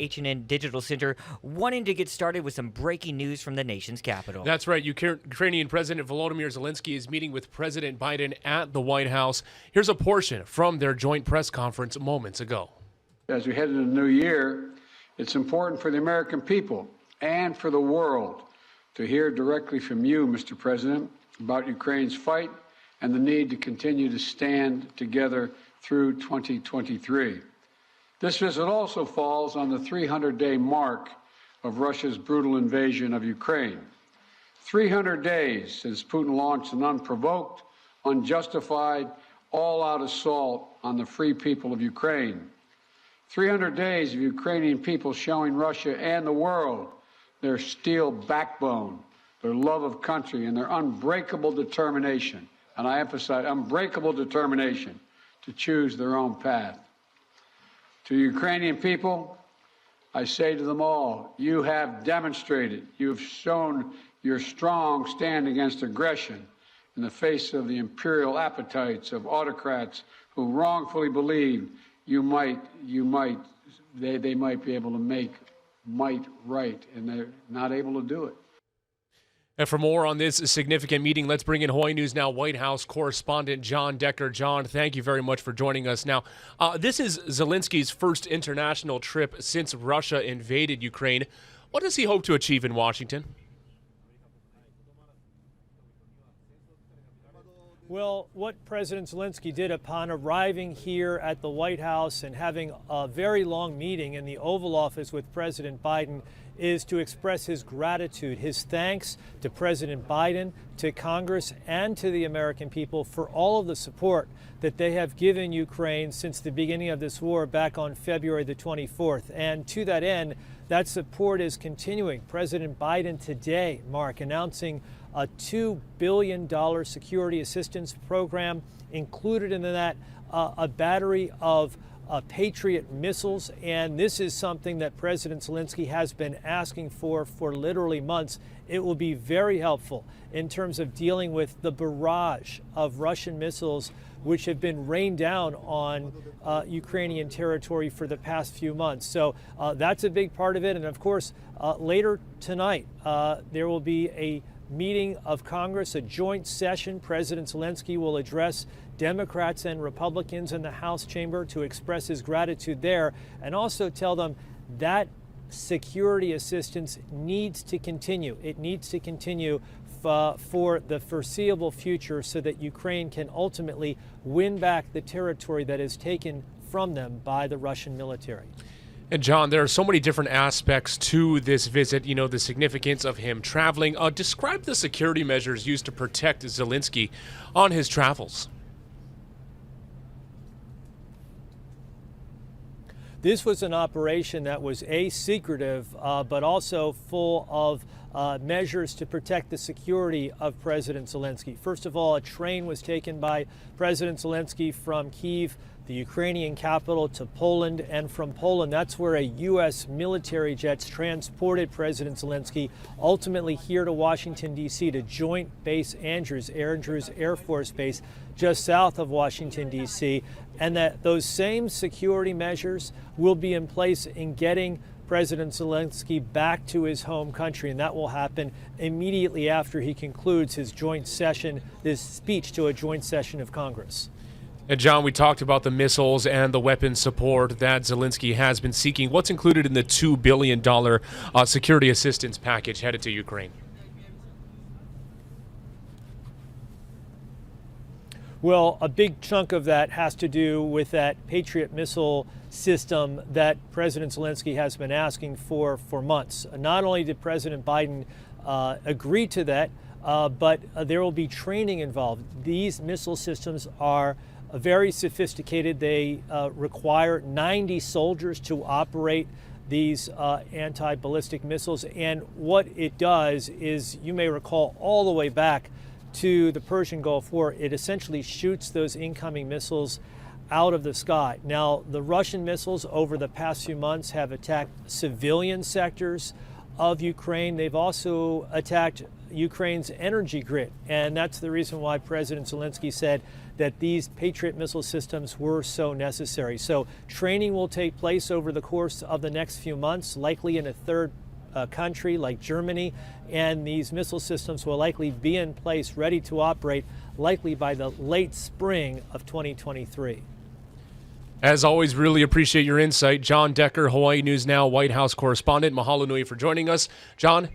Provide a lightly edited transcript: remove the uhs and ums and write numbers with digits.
H&N Digital Center, wanting to get started with some breaking news from the nation's capital. That's right. Ukrainian President Volodymyr Zelenskyy is meeting with President Biden at the White House. Here's a portion from their joint press conference moments ago. As we head into the new year, it's important for the American people and for the world to hear directly from you, Mr. President, about Ukraine's fight and the need to continue to stand together through 2023. This visit also falls on the 300-day mark of Russia's brutal invasion of Ukraine. 300 days since Putin launched an unprovoked, unjustified, all-out assault on the free people of Ukraine. 300 days of Ukrainian people showing Russia and the world their steel backbone, their love of country, and their unbreakable determination, and I emphasize unbreakable determination, to choose their own path. To Ukrainian people, I say to them all, you have demonstrated, you've shown your strong stand against aggression in the face of the imperial appetites of autocrats who wrongfully believed they might be able to make might right, and they're not able to do it. And for more on this significant meeting, let's bring in Hawaii News Now White House correspondent John Decker. John, thank you very much for joining us. Now, this is Zelenskyy's first international trip since Russia invaded Ukraine. What does he hope to achieve in Washington? Well, what President Zelenskyy did upon arriving here at the White House and having a very long meeting in the Oval Office with President Biden is to express his gratitude, his thanks to President Biden, to Congress, and to the American people for all of the support that they have given Ukraine since the beginning of this war back on February the 24th. And to that end, that support is continuing. President Biden today, Mark, announcing a $2 billion security assistance program, included in that a battery of Patriot missiles. And this is something that President Zelenskyy has been asking for literally months. It will be very helpful in terms of dealing with the barrage of Russian missiles which have been rained down on Ukrainian territory for the past few months. So that's a big part of it. And of course, later tonight, there will be a meeting of Congress, a joint session. President Zelenskyy will address Democrats and Republicans in the House chamber to express his gratitude there, and also tell them that security assistance needs to continue. It needs to continue for the foreseeable future so that Ukraine can ultimately win back the territory that is taken from them by the Russian military. And John, there are so many different aspects to this visit, you know, the significance of him traveling. Describe the security measures used to protect Zelenskyy on his travels. This was an operation that was secretive, but also full of measures to protect the security of President Zelenskyy. First of all, a train was taken by President Zelenskyy from Kyiv, the Ukrainian capital, to Poland, and from Poland, that's where a U.S. military jets transported President Zelenskyy ultimately here to Washington, D.C., to Joint Base Andrews Air Force Base, just south of Washington, D.C., and that those same security measures will be in place in getting President Zelenskyy back to his home country, and that will happen immediately after he concludes his joint session, this speech to a joint session of Congress. And John, we talked about the missiles and the weapon support that Zelenskyy has been seeking. What's included in the $2 billion security assistance package headed to Ukraine? Well, a big chunk of that has to do with that Patriot missile system that President Zelenskyy has been asking for months. Not only did President Biden agree to that, but there will be training involved. These missile systems are very sophisticated. They require 90 soldiers to operate these anti-ballistic missiles. And what it does is, you may recall all the way back to the Persian Gulf War, it essentially shoots those incoming missiles out of the sky. Now, the Russian missiles over the past few months have attacked civilian sectors of Ukraine. They've also attacked Ukraine's energy grid. And that's the reason why President Zelenskyy said that these Patriot missile systems were so necessary. So training will take place over the course of the next few months, likely in a third country like Germany, and these missile systems will likely be in place, ready to operate, likely by the late spring of 2023. As always, really appreciate your insight. John Decker, Hawaii News Now White House correspondent. Mahalo nui for joining us. John,